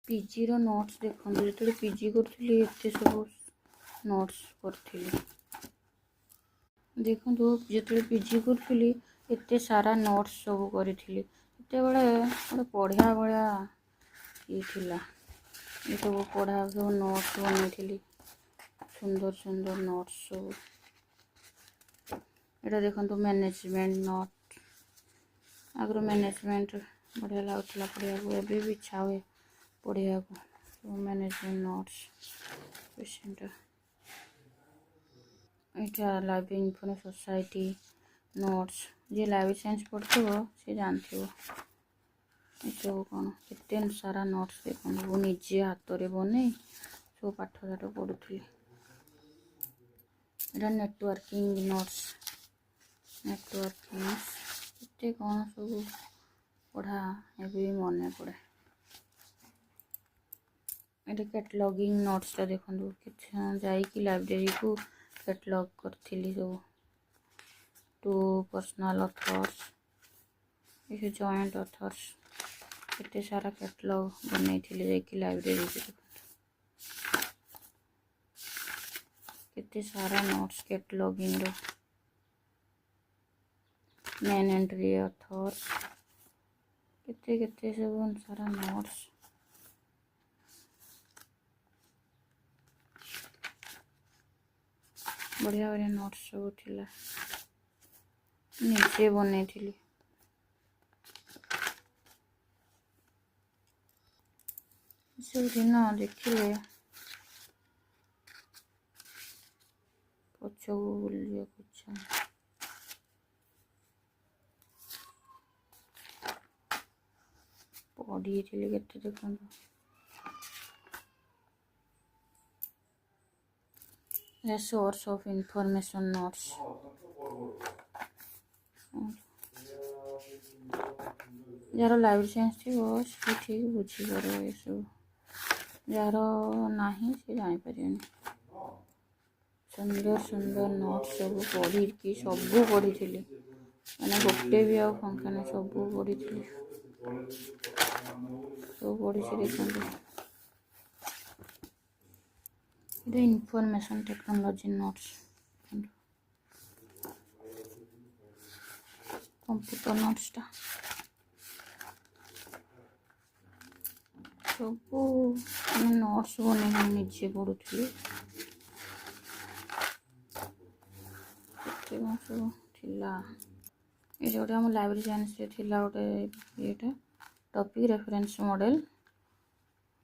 PG रो notes देखो जो PG करी एत सब नोट्स करी देखो जो पीजी करी एत सारा नोट्स सब करी गोटे पढ़िया भाया ये सब पढ़ा सब नोट्स बनई सुंदर सुंदर नोट्स सब यहाँ देखो मैनेजमेंट नोट आगर मैनेजमेंट बढ़िया लगुला पढ़िया को एबे भी इच्छा हुए पढ़िया को मैनेजमेंट नोट्स पेशेंट यहाँ लाइब्रेरी इन्फॉर्मेशन सोसाइटी नोट्स जी लाइब्रेरी साइंस पढ़ो सी जानते ये सब कौन के सारा नोट्स देखो निजे हाथ में बन सब पाठ साठ पढ़ुली यहाँ नेटवर्किंग नोट्स नेटवर्किंग के कौन सब पढ़ा ए मन पड़े ये कैटलॉगिंग नोट्स देखो कि लाइब्रेरी को कैटलॉग करी सब टू पर्सनल ऑथर्स ये जॉइंट ऑथर्स केते सारा कैटलॉग बनई लाइब्रेरी केते सारा नोट्स कैटलॉगिंग रो मेन एंट्री ऑथर्स केते केते सब सारा नोट्स बढ़िया बढ़िया नोट्स सब थिला निजे बनई सब दिन देखिले पछक बुलिया इच्छा पढ़ी के देखो सोर्स ऑफ इंफॉर्मेशन नोट्स यार लाइब्रेरी साइंस थी ठीक बुझीपर ये सब जार ना से जापर सुंदर सुंदर नोट्स सब पढ़ी सब पढ़ी मैंने गोटे भी आंखा सब पढ़ी सब पढ़ी देखते information technology notes computer notes सब नोट्स बन निजे पढ़ुली सब ये जोटे आम लाइब्रेरी साइंस गोटे ये टॉपिक रेफरेंस मॉडल